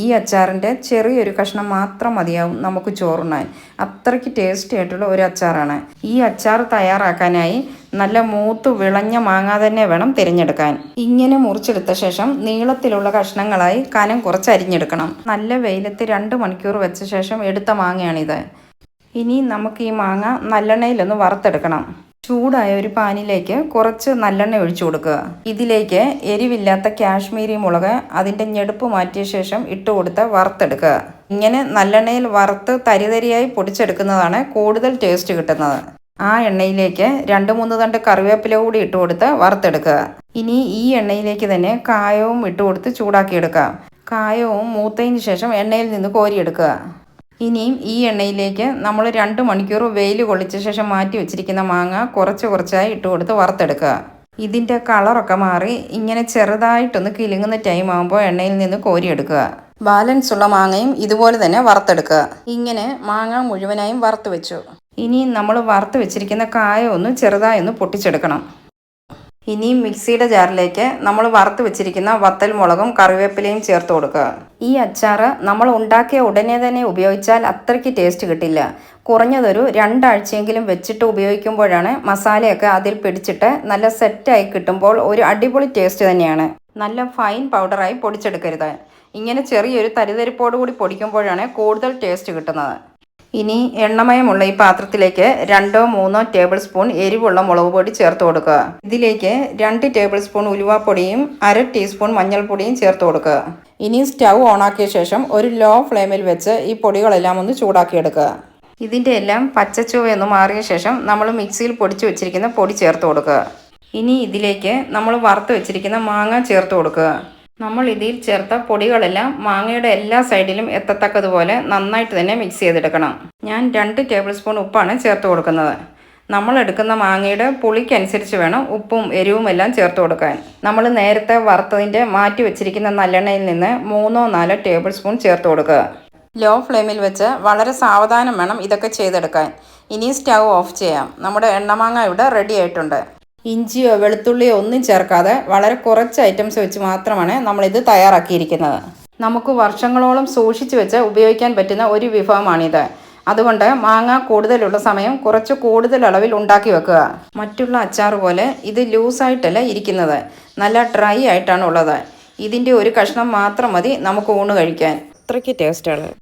ഈ അച്ചാറിൻ്റെ ചെറിയൊരു കഷ്ണം മാത്രം മതിയാവും നമുക്ക് ചോറുണ്ണാൻ. അത്രയ്ക്ക് ടേസ്റ്റി ആയിട്ടുള്ള ഒരു അച്ചാറാണ്. ഈ അച്ചാർ തയ്യാറാക്കാനായി നല്ല മൂത്ത് വിളഞ്ഞ മാങ്ങ തന്നെ വേണം തിരഞ്ഞെടുക്കാൻ. ഇങ്ങനെ മുറിച്ചെടുത്ത ശേഷം നീളത്തിലുള്ള കഷ്ണങ്ങളായി കനം കുറച്ച് അരിഞ്ഞെടുക്കണം. നല്ല വെയിലത്ത് 2 മണിക്കൂർ വെച്ച ശേഷം എടുത്ത മാങ്ങയാണിത്. ഇനി നമുക്ക് ഈ മാങ്ങ നല്ലെണ്ണയിലൊന്ന് വറുത്തെടുക്കണം. ചൂടായ ഒരു പാനിലേക്ക് കുറച്ച് നല്ലെണ്ണ ഒഴിച്ചു കൊടുക്കുക. ഇതിലേക്ക് എരിവില്ലാത്ത കാശ്മീരി മുളക് അതിൻ്റെ ഞെടുപ്പ് മാറ്റിയ ശേഷം ഇട്ട് കൊടുത്ത് വറുത്തെടുക്കുക. ഇങ്ങനെ നല്ലെണ്ണയിൽ വറുത്ത് തരിതരിയായി പൊടിച്ചെടുക്കുന്നതാണ് കൂടുതൽ ടേസ്റ്റ് കിട്ടുന്നത്. ആ എണ്ണയിലേക്ക് 2-3 തണ്ട് കറിവേപ്പില കൂടി ഇട്ട് കൊടുത്ത് വറുത്തെടുക്കുക. ഇനി ഈ എണ്ണയിലേക്ക് തന്നെ കായവും ഇട്ട് കൊടുത്ത് ചൂടാക്കിയെടുക്കുക. കായവും മൂത്തതിന് ശേഷം എണ്ണയിൽ നിന്ന് കോരിയെടുക്കുക. ഇനിയും ഈ എണ്ണയിലേക്ക് നമ്മൾ 2 മണിക്കൂർ വെയിൽ കൊള്ളിച്ച ശേഷം മാറ്റി വെച്ചിരിക്കുന്ന മാങ്ങ കുറച്ച് കുറച്ചായി ഇട്ട് കൊടുത്ത് വറുത്തെടുക്കുക. ഇതിൻ്റെ കളറൊക്കെ മാറി ഇങ്ങനെ ചെറുതായിട്ടൊന്ന് കിലുങ്ങുന്ന ടൈം ആകുമ്പോൾ എണ്ണയിൽ നിന്ന് കോരിയെടുക്കുക. ബാലൻസ് ഉള്ള മാങ്ങയും ഇതുപോലെ തന്നെ വറുത്തെടുക്കുക. ഇങ്ങനെ മാങ്ങ മുഴുവനായും വറുത്ത് വെച്ചു. ഇനി നമ്മൾ വറുത്ത് വെച്ചിരിക്കുന്ന കായ ഒന്ന് ചെറുതായി ഒന്ന് പൊട്ടിച്ചെടുക്കണം. ഇനി മിക്സിയുടെ ജാറിലേക്ക് നമ്മൾ വറുത്ത് വെച്ചിരിക്കുന്ന വത്തൽ മുളകും കറിവേപ്പിലയും ചേർത്ത് കൊടുക്കുക. ഈ അച്ചാർ നമ്മൾ ഉണ്ടാക്കിയ ഉടനെ തന്നെ ഉപയോഗിച്ചാൽ അത്രയ്ക്ക് ടേസ്റ്റ് കിട്ടില്ല. കുറഞ്ഞതൊരു 2 ആഴ്ചയെങ്കിലും വെച്ചിട്ട് ഉപയോഗിക്കുമ്പോഴാണ് മസാലയൊക്കെ അതിൽ പിടിച്ചിട്ട് നല്ല സെറ്റായി കിട്ടുമ്പോൾ ഒരു അടിപൊളി ടേസ്റ്റ് തന്നെയാണ്. നല്ല ഫൈൻ പൗഡറായി പൊടിച്ചെടുക്കരുത്. ഇങ്ങനെ ചെറിയൊരു തരിതരിപ്പോട് കൂടി പൊടിക്കുമ്പോഴാണ് കൂടുതൽ ടേസ്റ്റ് കിട്ടുന്നത്. ഇനി എണ്ണമയമുള്ള ഈ പാത്രത്തിലേക്ക് 2-3 ടേബിൾ സ്പൂൺ എരിവുള്ള മുളക് പൊടി ചേർത്ത് കൊടുക്കുക. ഇതിലേക്ക് 2 ടേബിൾ സ്പൂൺ ഉലുവാപ്പൊടിയും 1/2 ടീസ്പൂൺ മഞ്ഞൾപ്പൊടിയും ചേർത്ത് കൊടുക്കുക. ഇനി സ്റ്റൗ ഓണാക്കിയ ശേഷം ഒരു ലോ ഫ്ലെയിമിൽ വെച്ച് ഈ പൊടികളെല്ലാം ഒന്ന് ചൂടാക്കിയെടുക്കുക. ഇതിൻ്റെ എല്ലാം പച്ചച്ചുവയൊന്ന് മാറിയ ശേഷം നമ്മൾ മിക്സിയിൽ പൊടിച്ച് വെച്ചിരിക്കുന്ന പൊടി ചേർത്ത് കൊടുക്കുക. ഇനി ഇതിലേക്ക് നമ്മൾ വറുത്ത് വെച്ചിരിക്കുന്ന മാങ്ങ ചേർത്ത് കൊടുക്കുക. നമ്മൾ ഇതിൽ ചേർത്ത പൊടികളെല്ലാം മാങ്ങയുടെ എല്ലാ സൈഡിലും എത്തത്തക്കതുപോലെ നന്നായിട്ട് തന്നെ മിക്സ് ചെയ്തെടുക്കണം. ഞാൻ 2 ടേബിൾ സ്പൂൺ ഉപ്പാണ് ചേർത്ത് കൊടുക്കുന്നത്. നമ്മൾ എടുക്കുന്ന മാങ്ങയുടെ പുളിക്കനുസരിച്ച് വേണം ഉപ്പും എരിവും എല്ലാം ചേർത്ത് കൊടുക്കാൻ. നമ്മൾ നേരത്തെ വറുത്തതിൻ്റെ മാറ്റി വെച്ചിരിക്കുന്ന നല്ലെണ്ണയിൽ നിന്ന് 3-4 ടേബിൾ സ്പൂൺ ചേർത്ത് കൊടുക്കുക. ലോ ഫ്ലെയിമിൽ വെച്ച് വളരെ സാവധാനം വേണം ഇതൊക്കെ ചെയ്തെടുക്കാൻ. ഇനി സ്റ്റൗ ഓഫ് ചെയ്യാം. നമ്മുടെ എണ്ണമാങ്ങ ഇവിടെ റെഡി ആയിട്ടുണ്ട്. ഇഞ്ചിയോ വെളുത്തുള്ളിയോ ഒന്നും ചേർക്കാതെ വളരെ കുറച്ച് ഐറ്റംസ് വെച്ച് മാത്രമാണ് നമ്മളിത് തയ്യാറാക്കിയിരിക്കുന്നത്. നമുക്ക് വർഷങ്ങളോളം സൂക്ഷിച്ച് വെച്ച് ഉപയോഗിക്കാൻ പറ്റുന്ന ഒരു വിഭവമാണിത്. അതുകൊണ്ട് മാങ്ങ കൂടുതലുള്ള സമയം കുറച്ച് കൂടുതൽ അളവിൽ ഉണ്ടാക്കി വെക്കുക. മറ്റുള്ള അച്ചാർ പോലെ ഇത് ലൂസായിട്ടല്ല ഇരിക്കുന്നത്, നല്ല ഡ്രൈ ആയിട്ടാണ് ഉള്ളത്. ഇതിൻ്റെ ഒരു കഷ്ണം മാത്രം മതി നമുക്ക് ഊണ് കഴിക്കാൻ. അത്രയ്ക്ക് ടേസ്റ്റാണ്.